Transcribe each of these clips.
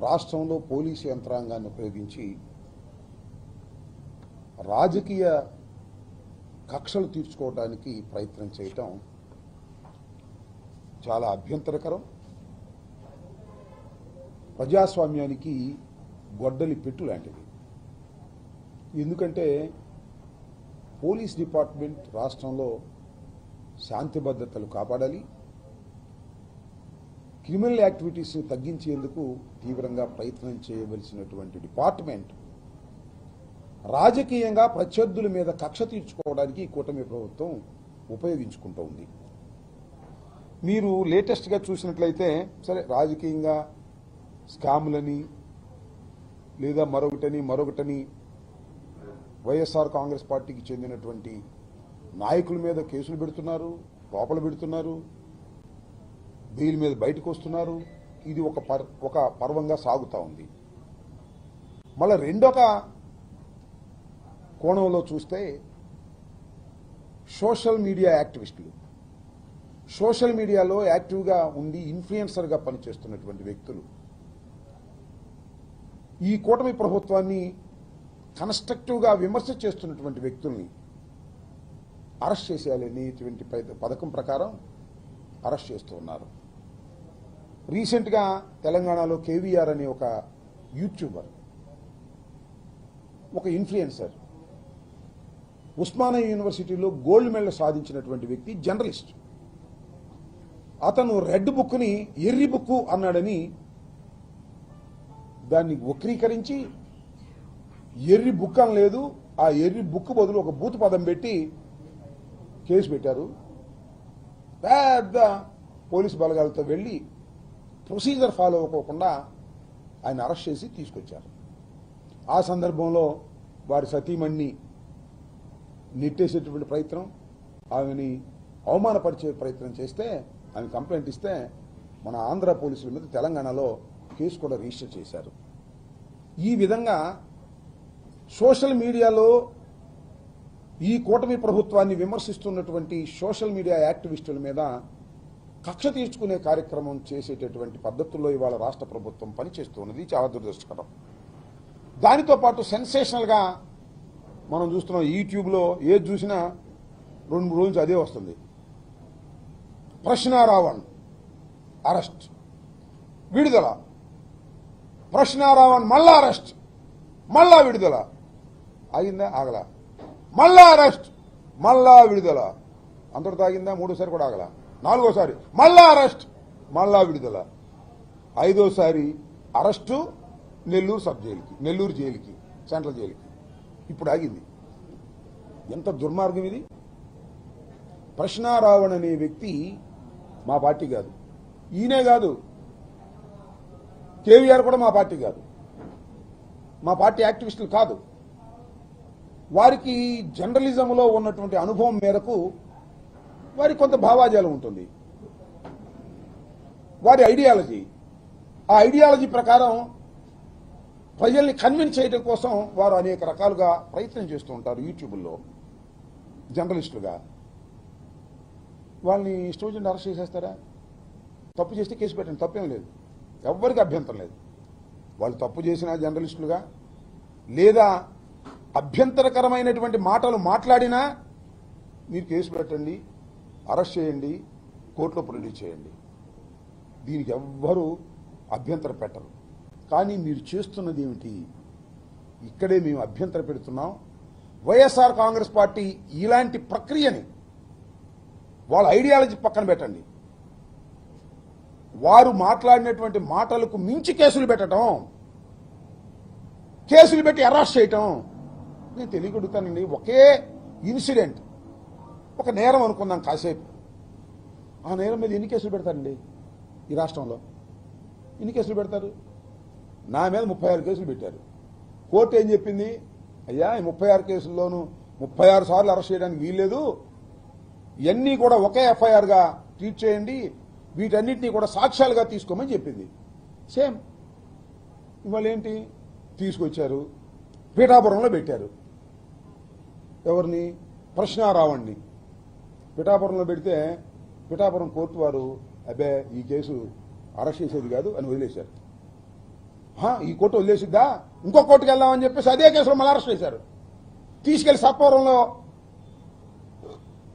రాష్ట్రంలో పోలీసు యంత్రాంగాన్ని ఉపయోగించి రాజకీయ కక్షలు తీర్చుకోవడానికి ప్రయత్నం చేయటం చాలా అభ్యంతరకరం. ప్రజాస్వామ్యానికి గొడ్డలి పెట్టు లాంటిది. ఎందుకంటే పోలీస్ డిపార్ట్మెంట్ రాష్ట్రంలో శాంతి భద్రతలు కాపాడాలి, క్రిమినల్ యాక్టివిటీస్ని తగ్గించేందుకు తీవ్రంగా ప్రయత్నం చేయవలసినటువంటి డిపార్ట్మెంట్ రాజకీయంగా ప్రత్యర్థుల మీద కక్ష తీర్చుకోవడానికి కూటమి ప్రభుత్వం ఉపయోగించుకుంటూ ఉంది. మీరు లేటెస్ట్గా చూసినట్లయితే సరే రాజకీయంగా స్కాములని లేదా మరొకటని వైఎస్ఆర్ కాంగ్రెస్ పార్టీకి చెందినటువంటి నాయకుల మీద కేసులు పెడుతున్నారు, లోపల పెడుతున్నారు, బెయిల్ మీద బయటకు వస్తున్నారు. ఇది ఒక పర్వంగా సాగుతూ ఉంది. మళ్ళీ రెండొక కోణంలో చూస్తే సోషల్ మీడియా యాక్టివిస్టులు, సోషల్ మీడియాలో యాక్టివ్గా ఉండి ఇన్ఫ్లుయెన్సర్గా పనిచేస్తున్నటువంటి వ్యక్తులు ఈ కూటమి ప్రభుత్వాన్ని కన్స్ట్రక్టివ్గా విమర్శ చేస్తున్నటువంటి వ్యక్తుల్ని అరెస్ట్ చేసేయాలనేటువంటి పథకం ప్రకారం అరెస్ట్ చేస్తూ ఉన్నారు. రీసెంట్గా తెలంగాణలో కేవీఆర్ అనే ఒక యూట్యూబర్, ఒక ఇన్ఫ్లుయెన్సర్, ఉస్మానియా యూనివర్సిటీలో గోల్డ్ మెడల్ సాధించినటువంటి వ్యక్తి, జర్నలిస్ట్. అతను రెడ్ బుక్ని ఎర్రి బుక్కు అన్నాడని దాన్ని వక్రీకరించి ఎర్రి బుక్ అని లేదు, ఆ ఎర్రి బుక్ బదులు ఒక బూతు పదం పెట్టి కేసు పెట్టారు. పెద్ద పోలీసు బలగాలతో వెళ్ళి ప్రొసీజర్ ఫాలో అవ్వకుండా ఆయన అరెస్ట్ చేసి తీసుకొచ్చారు. ఆ సందర్భంలో వారి సతీమణిని నెట్టేసేటువంటి ప్రయత్నం, ఆమెని అవమానపరిచే ప్రయత్నం చేస్తే ఆమె కంప్లైంట్ ఇస్తే మన ఆంధ్ర పోలీసుల మీద తెలంగాణలో కేసు కూడా రిజిస్టర్ చేశారు. ఈ విధంగా సోషల్ మీడియాలో ఈ కూటమి ప్రభుత్వాన్ని విమర్శిస్తున్నటువంటి సోషల్ మీడియా యాక్టివిస్టుల మీద కక్ష తీర్చుకునే కార్యక్రమం చేసేటటువంటి పద్ధతుల్లో ఇవాళ రాష్ట్ర ప్రభుత్వం పనిచేస్తున్నది. చాలా దురదృష్టకరం. దానితో పాటు సెన్సేషనల్గా మనం చూస్తున్నాం, యూట్యూబ్లో ఏది చూసినా 2-3 రోజులు అదే వస్తుంది. ప్రశ్నారావణ్ అరెస్ట్, విడుదల, ప్రశ్నారావణ్ మళ్ళా అరెస్ట్, మళ్ళా విడుదల. ఆగిందా? ఆగల. మళ్ళా అరెస్ట్, మళ్ళా విడుదల. అంతటితో ఆగిందా? 3వసారి కూడా ఆగల. 4వసారి మళ్ళా అరెస్ట్, మళ్ళా విడుదల. 5వసారి అరెస్టు నెల్లూరు సబ్ జైలుకి, నెల్లూరు జైలుకి, సెంట్రల్ జైలుకి. ఇప్పుడు ఆగింది. ఎంత దుర్మార్గం ఇది! ప్రశ్నారావణ్ అనే వ్యక్తి మా పార్టీ కాదు, ఈయనే కాదు, కేవీఆర్ కూడా మా పార్టీ కాదు, మా పార్టీ యాక్టివిస్టులు కాదు. వారికి జర్నలిజంలో ఉన్నటువంటి అనుభవం మేరకు వారికి కొంత భావాజాలం ఉంటుంది, వారి ఐడియాలజీ. ఆ ఐడియాలజీ ప్రకారం ప్రజల్ని కన్విన్స్ చేయడం కోసం వారు అనేక రకాలుగా ప్రయత్నం చేస్తూ ఉంటారు యూట్యూబ్లో జర్నలిస్టులుగా. వాళ్ళని ఇష్టం వచ్చినట్టు అరెస్ట్ చేసేస్తారా? తప్పు చేస్తే కేసు పెట్టండి, తప్పేం లేదు, ఎవ్వరికి అభ్యంతరం లేదు. వాళ్ళు తప్పు చేసిన జర్నలిస్టులుగా లేదా అభ్యంతరకరమైనటువంటి మాటలు మాట్లాడినా మీరు కేసు పెట్టండి, అరెస్ట్ చేయండి, కోర్టులో ప్రొడ్యూస్ చేయండి. దీనికి ఎవ్వరూ అభ్యంతరం పెట్టరు. కానీ మీరు చేస్తున్నది ఏమిటి? ఇక్కడే మేము అభ్యంతరం పెడుతున్నాం. వైఎస్ఆర్ కాంగ్రెస్ పార్టీ ఇలాంటి ప్రక్రియని, వాళ్ళ ఐడియాలజీ పక్కన పెట్టండి, వారు మాట్లాడినటువంటి మాటలకు మించి కేసులు పెట్టడం, కేసులు పెట్టి అరెస్ట్ చేయటం. నేను తెలియగలుగుతానండి, ఒకే ఇన్సిడెంట్, ఒక నేరం అనుకుందాం కాసేపు, ఆ నేరం మీద ఎన్ని కేసులు పెడతారండి ఈ రాష్ట్రంలో? ఎన్ని కేసులు పెడతారు? నా మీద 36 కేసులు పెట్టారు. కోర్టు ఏం చెప్పింది? అయ్యా, ఈ 36 కేసుల్లోనూ 36 సార్లు అరెస్ట్ చేయడానికి వీల్లేదు, ఇవన్నీ కూడా ఒకే ఎఫ్ఐఆర్గా ట్రీట్ చేయండి, వీటన్నిటినీ కూడా సాక్ష్యాలుగా తీసుకోమని చెప్పింది. సేమ్ ఇవాళ ఏంటి తీసుకొచ్చారు, పీఠాపురంలో పెట్టారు. ఎవరిని? ప్రశ్నారావణ్ణి పిఠాపురంలో పెడితే పిఠాపురం కోర్టు వారు అబ్బే ఈ కేసు అరెస్ట్ చేసేది కాదు అని వదిలేశారు. ఈ కోర్టు వదిలేసిద్దా, ఇంకో కోర్టుకు వెళ్దామని చెప్పేసి అదే కేసులో మళ్ళీ అరెస్ట్ చేశారు. తీసుకెళ్లి సత్వరంలో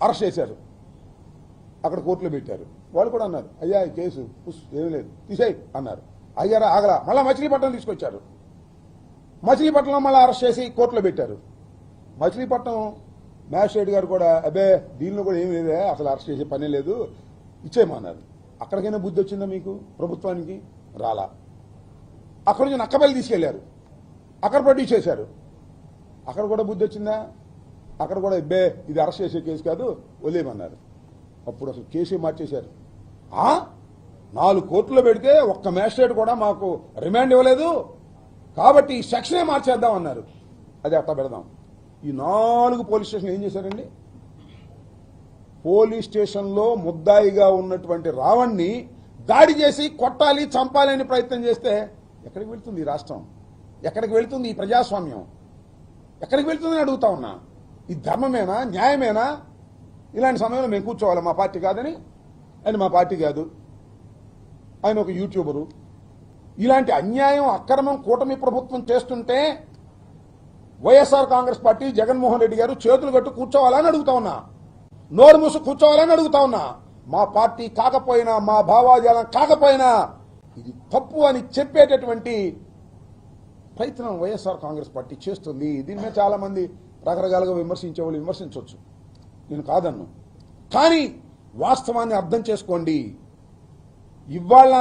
అరెస్ట్ చేశారు, అక్కడ కోర్టులో పెట్టారు. వాళ్ళు కూడా అన్నారు, అయ్యా ఈ కేసు ఏమీ లేదు తీసేయి అన్నారు. అయ్యారా ఆగలా, మళ్ళీ మచిలీపట్నం తీసుకొచ్చారు. మచిలీపట్నంలో మళ్ళీ అరెస్ట్ చేసి కోర్టులో పెట్టారు. మచిలీపట్నం మ్యాజిస్ట్రేట్ గారు కూడా అబ్బే దీనిలో కూడా ఏమి లేదే, అసలు అరెస్ట్ చేసే పనే లేదు, ఇచ్చేయమన్నారు. అక్కడికైనా బుద్ధి వచ్చిందా మీకు ప్రభుత్వానికి? రాలా. అక్కడ నుంచి నక్కబెల్లి తీసుకెళ్లారు, అక్కడ ప్రొడ్యూస్ చేశారు. అక్కడ కూడా బుద్ధి వచ్చిందా? అక్కడ కూడా అబ్బే ఇది అరెస్ట్ చేసే కేసు కాదు వదిలేయమన్నారు. అప్పుడు అసలు కేసే మార్చేశారు. 4 కోర్టులో పెడితే ఒక్క మ్యాజిస్ట్రేట్ కూడా మాకు రిమాండ్ ఇవ్వలేదు కాబట్టి ఈ సెక్షనే మార్చేద్దాం అన్నారు. అది అట్లా పెడదాం. ఈ 4 పోలీస్ స్టేషన్లు ఏం చేశారండి? పోలీస్ స్టేషన్లో ముద్దాయిగా ఉన్నటువంటి రావణ్ణి దాడి చేసి కొట్టాలి, చంపాలి అని ప్రయత్నం చేస్తే ఎక్కడికి వెళ్తుంది ఈ రాష్ట్రం? ఎక్కడికి వెళ్తుంది ఈ ప్రజాస్వామ్యం? ఎక్కడికి వెళ్తుందని అడుగుతా ఉన్నా. ఈ ధర్మమేనా, న్యాయమేనా? ఇలాంటి సమయంలో మేము కూర్చోవాలి. మా పార్టీ కాదని, ఆయన మా పార్టీ కాదు, ఆయన ఒక యూట్యూబరు. ఇలాంటి అన్యాయం, అక్రమం కూటమి ప్రభుత్వం చేస్తుంటే వైఎస్ఆర్ కాంగ్రెస్ పార్టీ జగన్మోహన్ రెడ్డి గారు చేతులు కట్టు కూర్చోవాలని అడుగుతా ఉన్నా, నోరు మూసు కూర్చోవాలని అడుగుతా ఉన్నా. మా పార్టీ కాకపోయినా, మా భావాజాలం కాకపోయినా ఇది తప్పు అని చెప్పేటటువంటి ప్రయత్నం వైఎస్ఆర్ కాంగ్రెస్ పార్టీ చేస్తుంది. దీని మీద చాలా మంది రకరకాలుగా విమర్శించే వాళ్ళు విమర్శించవచ్చు, నేను కాదన్ను. కానీ వాస్తవాన్ని అర్థం చేసుకోండి. ఇవాళ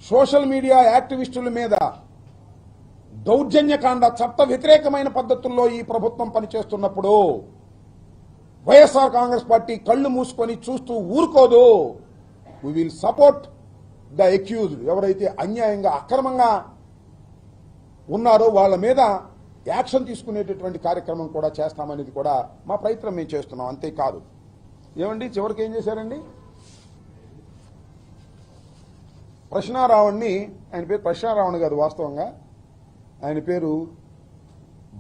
సోషల్ మీడియా యాక్టివిస్టుల మీద దౌర్జన్యకాండ, చట్ట వ్యతిరేకమైన పద్ధతుల్లో ఈ ప్రభుత్వం పనిచేస్తున్నప్పుడు వైఎస్ఆర్ కాంగ్రెస్ పార్టీ కళ్లు మూసుకొని చూస్తూ ఊరుకోదు. We will support the accused. ఎవరైతే అన్యాయంగా, అక్రమంగా ఉన్నారో వాళ్ళ మీద యాక్షన్ తీసుకునేటటువంటి కార్యక్రమం కూడా చేస్తామనేది కూడా మా ప్రయత్నం మేము చేస్తున్నాం. అంతేకాదు ఏమండి, చివరికి ఏం చేశారండి? ప్రశ్నారావణ్ణి, ఆయన పేరు ప్రశ్నారావణ్ గారు, వాస్తవంగా ఆయన పేరు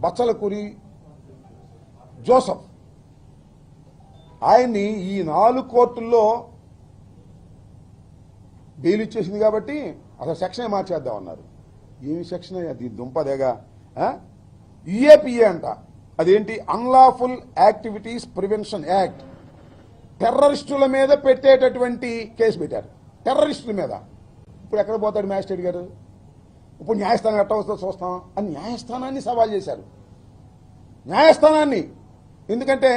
బచ్చలకూరి జోసఫ్. ఆయన్ని ఈ 4 కోర్టుల్లో బెయిల్ ఇచ్చేసింది కాబట్టి అసలు సెక్షనే మార్చేద్దామన్నారు. ఏమి సెక్షన్ అది? దుంపదేగా. యుఏపిఏ అంట. అదేంటి? Unlawful activities prevention act. టెర్రరిస్టుల మీద పెట్టేటటువంటి కేసు పెట్టారు, టెర్రరిస్టుల మీద. ఇప్పుడు ఎక్కడ పోతాడు మ్యాజిస్ట్రేట్ గారు? ఇప్పుడు న్యాయస్థానం ఎట్ట వస్తుందో చూస్తాం అని న్యాయస్థానాన్ని సవాల్ చేశారు. న్యాయస్థానాన్ని. ఎందుకంటే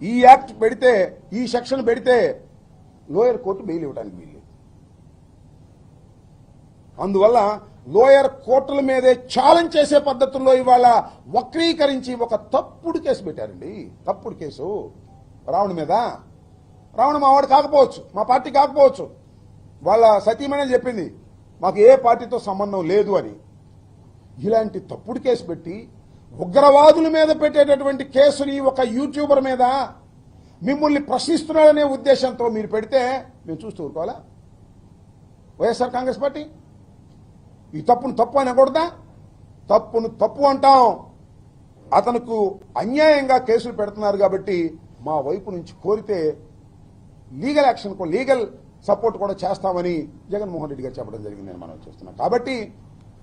ఈ యాక్ట్ పెడితే, ఈ సెక్షన్ పెడితే లోయర్ కోర్టు బెయిల్ ఇవ్వడానికి వీల్లేదు. అందువల్ల లోయర్ కోర్టుల మీదే ఛాలెంజ్ చేసే పద్ధతుల్లో ఇవాళ వక్రీకరించి ఒక తప్పుడు కేసు పెట్టారండి. తప్పుడు కేసు రావణ్ మీద. రావణ్ మా వాడు కాకపోవచ్చు, మా పార్టీ కాకపోవచ్చు. వాళ్ళ సతీమణి చెప్పింది మాకు ఏ పార్టీతో సంబంధం లేదు అని. ఇలాంటి తప్పుడు కేసు పెట్టి ఉగ్రవాదుల మీద పెట్టేటటువంటి కేసుని ఒక యూట్యూబర్ మీద మిమ్మల్ని ప్రశ్నిస్తున్నాడనే ఉద్దేశంతో మీరు పెడితే మేము చూస్తూ ఊరుకోవాలా? వైఎస్ఆర్ కాంగ్రెస్ పార్టీ ఈ తప్పును తప్పు అనకూడదా? తప్పును తప్పు అంటాం. అతనుకు అన్యాయంగా కేసులు పెడుతున్నారు కాబట్టి మా వైపు నుంచి కోరితే లీగల్ యాక్షన్, లీగల్ సపోర్ట్ కూడా చేస్తామని జగన్మోహన్ రెడ్డి గారు చెప్పడం జరిగింది. నేను మనం చూస్తున్నాం. కాబట్టి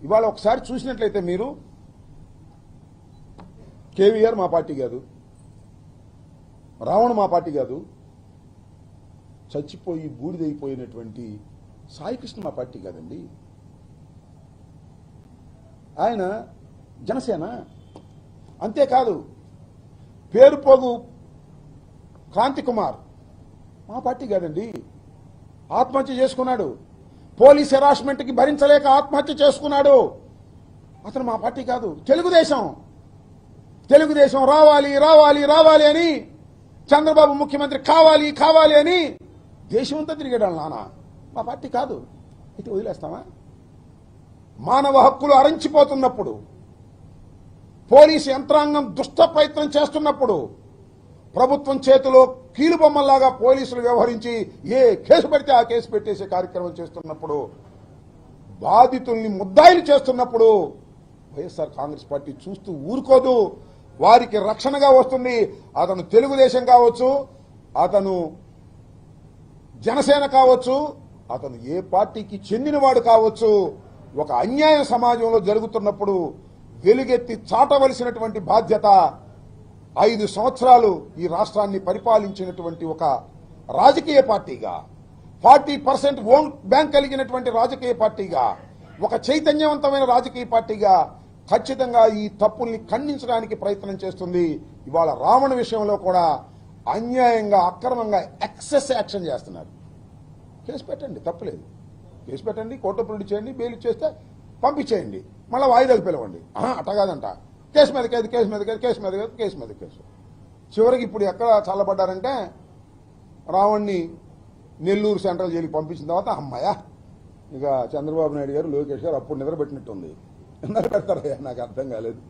ఇవాళ ఒకసారి చూసినట్లయితే మీరు, కేవీఆర్ మా పార్టీ కాదు, రావణ్ మా పార్టీ కాదు, చచ్చిపోయి బూడిదైపోయినటువంటి సాయికృష్ణ మా పార్టీ కాదండి. ఆయన జనసేన. అంతేకాదు పేరుపోగు కాంతి కుమార్ మా పార్టీ కాదండి, ఆత్మహత్య చేసుకున్నాడు. పోలీస్ హెరాస్మెంట్కి భరించలేక ఆత్మహత్య చేసుకున్నాడు. అతను మా పార్టీ కాదు, తెలుగుదేశం. తెలుగుదేశం రావాలి రావాలి రావాలి అని, చంద్రబాబు ముఖ్యమంత్రి కావాలి కావాలి అని దేశమంతా తిరిగాడు నాన్న. మా పార్టీ కాదు. ఇటు వదిలేస్తామా? మానవ హక్కులు అరించిపోతున్నప్పుడు, పోలీసు యంత్రాంగం దుష్ట ప్రయత్నం చేస్తున్నప్పుడు, ప్రభుత్వం చేతిలో కీలుబొమ్మల్లాగా పోలీసులు వ్యవహరించి ఏ కేసు పెడితే ఆ కేసు పెట్టేసే కార్యక్రమం చేస్తున్నప్పుడు, బాధితుల్ని ముద్దాయిలు చేస్తున్నప్పుడు వైఎస్ఆర్ కాంగ్రెస్ పార్టీ చూస్తూ ఊరుకోదు. వారికి రక్షణగా వస్తుంది. అతను తెలుగుదేశం కావచ్చు, అతను జనసేన కావచ్చు, అతను ఏ పార్టీకి చెందినవాడు కావచ్చు, ఒక అన్యాయ సమాజంలో జరుగుతున్నప్పుడు వెలుగెత్తి చాటవలసినటువంటి బాధ్యత 5 సంవత్సరాలు ఈ రాష్ట్రాన్ని పరిపాలించినటువంటి ఒక రాజకీయ పార్టీగా, 40% ఓట్ బ్యాంక్ కలిగినటువంటి రాజకీయ పార్టీగా, ఒక చైతన్యవంతమైన రాజకీయ పార్టీగా ఖచ్చితంగా ఈ తప్పుల్ని ఖండించడానికి ప్రయత్నం చేస్తుంది. ఇవాళ రావణ విషయంలో కూడా అన్యాయంగా, అక్రమంగా ఎక్సెస్ యాక్షన్ చేస్తున్నారు. కేసు పెట్టండి, తప్పులేదు. కేసు పెట్టండి, కోర్టు ప్రొడ్యూస్ చేయండి, బెయిల్ ఇచ్చేస్తే పంపించేయండి, మళ్ళీ వాయిదాలు పిలవండి. అట్ట కాదంట, కేసు మీద కేసు, కేసు మీద కేసు, కేసు మీద కేసు, కేసు మీద కేసు. చివరికి ఇప్పుడు ఎక్కడ చల్లబడ్డారంటే రావణ్ణి నెల్లూరు సెంట్రల్ జైలుకి పంపించిన తర్వాత అమ్మాయ ఇక చంద్రబాబు నాయుడు గారు, లోకేష్ గారు అప్పుడు నిద్రపెట్టినట్టుంది. ఎన్నాళ్ళు పెడతారయ్యా, నాకు అర్థం కాలేదు.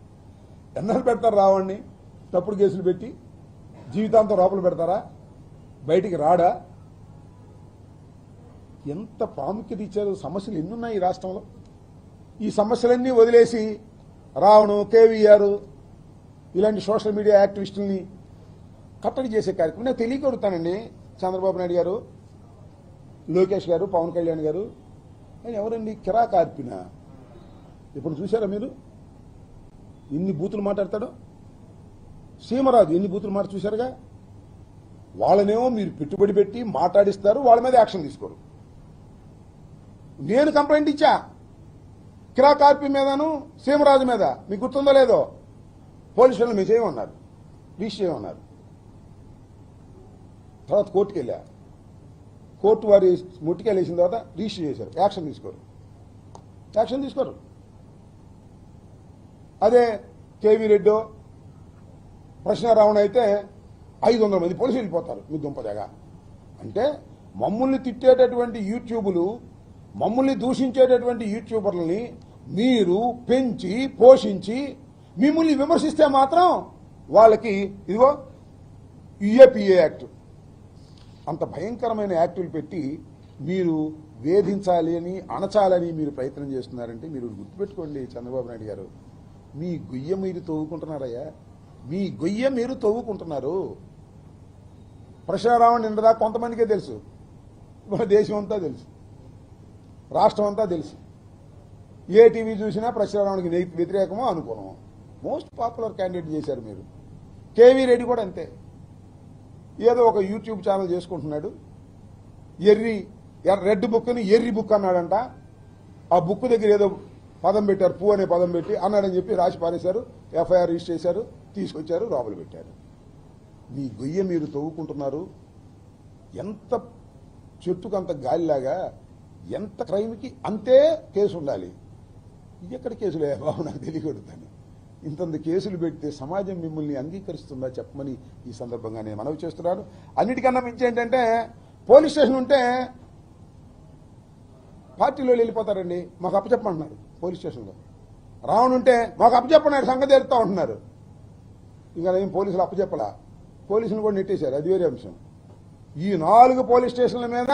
ఎన్నాళ్ళు పెడతారు రావణ్ణి? తప్పుడు కేసులు పెట్టి జీవితాంతం లోపల పెడతారా? బయటికి రాడా? ఎంత ప్రాముఖ్యత ఇచ్చారు? సమస్యలు ఎన్నున్నాయి ఈ రాష్ట్రంలో. ఈ సమస్యలన్నీ వదిలేసి రావణు, కేవీఆర్ ఇలాంటి సోషల్ మీడియా యాక్టివిస్టుల్ని కట్టడి చేసే కార్యక్రమం నేను తెలియకొడుతానండి. చంద్రబాబు నాయుడు గారు, లోకేష్ గారు, పవన్ కళ్యాణ్ గారు, ఆయన ఎవరండి? కిరా కార్పిన. ఇప్పుడు చూసారా మీరు ఎన్ని బూతులు మాట్లాడతాడో? సీమరాజు ఎన్ని బూతులు మాట చూశారుగా. వాళ్ళనేమో మీరు పెట్టుబడి పెట్టి మాట్లాడిస్తారు, వాళ్ళ మీద యాక్షన్ తీసుకోరు. నేను కంప్లైంట్ ఇచ్చా కిరా కార్పి మీదను, సీమరాజు మీద. మీకు గుర్తుందో లేదో? పోలీసు వాళ్ళు మీరు చేయమన్నారు, రిజిస్టర్ చేయమన్నారు. తర్వాత కోర్టుకు వెళ్ళా, కోర్టు వారి ముట్టికెళ్ళేసిన తర్వాత రిజిస్టర్ చేశారు. యాక్షన్ తీసుకోరు. అదే కేవీ రెడ్డో, ప్రశ్నారావణ అయితే 500 మంది పోలీసులు వెళ్ళిపోతారు మీ దుంపదగా. అంటే మమ్మల్ని తిట్టేటటువంటి యూట్యూబులు, మమ్మల్ని దూషించేటటువంటి యూట్యూబర్లని మీరు పెంచి పోషించి మిమ్మల్ని విమర్శిస్తే మాత్రం వాళ్ళకి ఇదిగో యుఏపిఏ యాక్ట్, అంత భయంకరమైన యాక్టులు పెట్టి మీరు వేధించాలి అని, అణచాలని మీరు ప్రయత్నం చేస్తున్నారంటే మీరు గుర్తుపెట్టుకోండి చంద్రబాబు నాయుడు గారు, మీ గొయ్య మీరు తవ్వుకుంటున్నారయ్యా, మీ గొయ్య మీరు తవ్వుకుంటున్నారు. ప్రశ్నారావణ నిండదా కొంతమందికే తెలుసు, మన దేశం అంతా తెలుసు, రాష్ట్రం అంతా తెలుసు. ఏ టీవీ చూసినా ప్రశ్నారావణకి వ్యతిరేకమో అనుకోనమో మోస్ట్ పాపులర్ క్యాండిడేట్ చేశారు మీరు. కేవీ రెడ్డి కూడా అంతే, ఏదో ఒక యూట్యూబ్ ఛానల్ చేసుకుంటున్నాడు. రెడ్ బుక్ని ఎర్రి బుక్ అన్నాడంట. ఆ బుక్ దగ్గర ఏదో పదం పెట్టారు, పూ అనే పదం పెట్టి అన్నాడని చెప్పి రాసి పారేశారు, ఎఫ్ఐఆర్ రిజిస్టర్ చేశారు, తీసుకొచ్చారు, లోపల పెట్టారు. మీ గొయ్య మీరు తవ్వుకుంటున్నారు. ఎంత చెట్టుకు అంత గాలిలాగా, ఎంత క్రైమ్కి అంతే కేసు ఉండాలి. ఇది ఎక్కడ కేసులే బాబు, నాకు తెలియకూడదని. ఇంతంత కేసులు పెడితే సమాజం మిమ్మల్ని అంగీకరిస్తుందా చెప్పమని ఈ సందర్భంగా నేను మనవి చేస్తున్నాను. అన్నిటికన్నా మించి ఏంటంటే పోలీస్ స్టేషన్ ఉంటే పార్టీలో వెళ్ళిపోతారండి, మాకు అప్పచెప్పమంటున్నారు. పోలీస్ స్టేషన్లో రావణ ఉంటే మాకు అప్పచెప్పన్నారు, సంగతి తెలుస్తా ఉంటున్నారు. ఇంకా ఏం పోలీసులు అప్పచెప్పలా, పోలీసులు కూడా నెట్టేశారు, అది వేరే అంశం. ఈ 4 పోలీస్ స్టేషన్ల మీద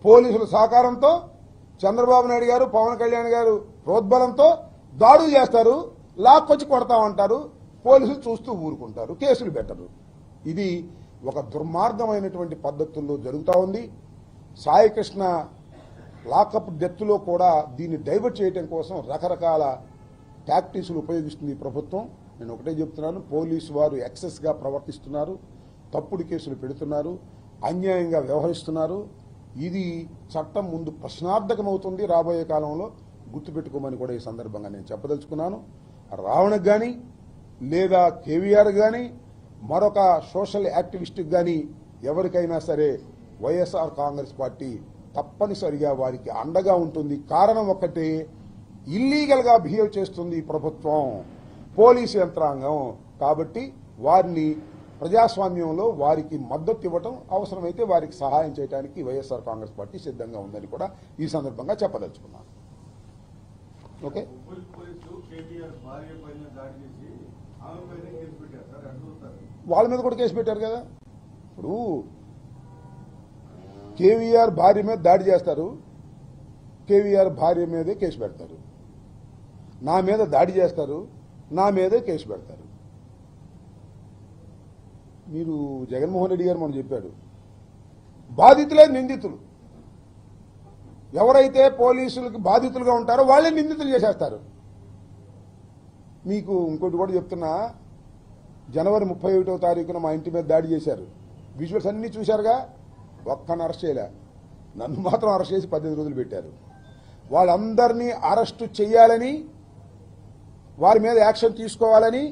పోలీసుల సహకారంతో చంద్రబాబు నాయుడు గారు, పవన్ కళ్యాణ్ గారు ప్రోద్బలంతో దాడులు చేస్తారు, లాక్కొచ్చి కొడతామంటారు. పోలీసులు చూస్తూ ఊరుకుంటారు, కేసులు పెట్టరు. ఇది ఒక దుర్మార్గమైనటువంటి పద్ధతుల్లో జరుగుతూ ఉంది. సాయికృష్ణ లాకప్ డెత్లో కూడా దీన్ని డైవర్ట్ చేయడం కోసం రకరకాల టాక్టిక్స్లు ఉపయోగిస్తుంది ప్రభుత్వం. నేను ఒకటే చెప్తున్నాను, పోలీసు వారు ఎక్సెస్గా ప్రవర్తిస్తున్నారు, తప్పుడు కేసులు పెడుతున్నారు, అన్యాయంగా వ్యవహరిస్తున్నారు. ఇది చట్టం ముందు ప్రశ్నార్థకమవుతుంది రాబోయే కాలంలో, గుర్తుపెట్టుకోమని కూడా ఈ సందర్భంగా నేను చెప్పదలుచుకున్నాను. రావణకు కానీ లేదా కేవీఆర్ కానీ మరొక సోషల్ యాక్టివిస్ట్కి కానీ ఎవరికైనా సరే వైఎస్ఆర్ కాంగ్రెస్ పార్టీ తప్పనిసరిగా వారికి అండగా ఉంటుంది. కారణం ఒక్కటే, ఇల్లీగల్గా బిహేవ్ చేస్తుంది ప్రభుత్వం, పోలీసు యంత్రాంగం. కాబట్టి వారిని ప్రజాస్వామ్యంలో వారికి మద్దతు ఇవ్వటం, అవసరమైతే వారికి సహాయం చేయడానికి వైఎస్ఆర్ కాంగ్రెస్ పార్టీ సిద్ధంగా ఉందని కూడా ఈ సందర్భంగా చెప్పదలుచుకున్నాను. ఓకే, వాళ్ళ మీద కూడా కేసు పెట్టారు కదా. ఇప్పుడు కేవీఆర్ భార్య మీద దాడి చేస్తారు, కేవీఆర్ భార్య మీదే కేసు పెడతారు. నా మీద దాడి చేస్తారు, నా మీదే కేసు పెడతారు. మీరు జగన్మోహన్ రెడ్డి గారు మనం చెప్పాడు, బాధితులే నిందితులు. ఎవరైతే పోలీసులకు బాధితులుగా ఉంటారో వాళ్ళే నిందితులు చేసేస్తారు. మీకు ఇంకోటి కూడా చెప్తున్నా, జనవరి 31వ తారీఖున మా ఇంటి మీద దాడి చేశారు. విజువల్స్ అన్నీ చూశారుగా. ఒక్కని అరెస్ట్ చేయలే, నన్ను మాత్రం అరెస్ట్ చేసి 15 రోజులు పెట్టారు. వాళ్ళందరినీ అరెస్టు చేయాలని, వారి మీద యాక్షన్ తీసుకోవాలని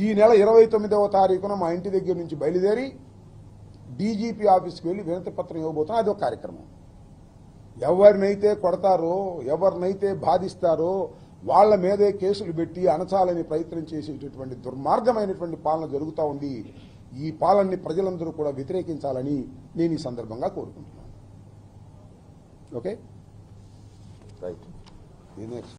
ఈ నెల 29వ తారీఖున మా ఇంటి దగ్గర నుంచి బయలుదేరి డీజీపీ ఆఫీస్కి వెళ్ళి వినతి పత్రం ఇవ్వబోతున్నా. అది ఒక కార్యక్రమం. ఎవరినైతే కొడతారో, ఎవరినైతే బాధిస్తారో వాళ్ల మీదే కేసులు పెట్టి అణచాలని ప్రయత్నం చేసేటటువంటి దుర్మార్గమైనటువంటి పాలన జరుగుతూ ఉంది. ఈ పాలనని ప్రజలందరూ కూడా వ్యతిరేకించాలని నేను ఈ సందర్భంగా కోరుకుంటున్నాను. Okay, right.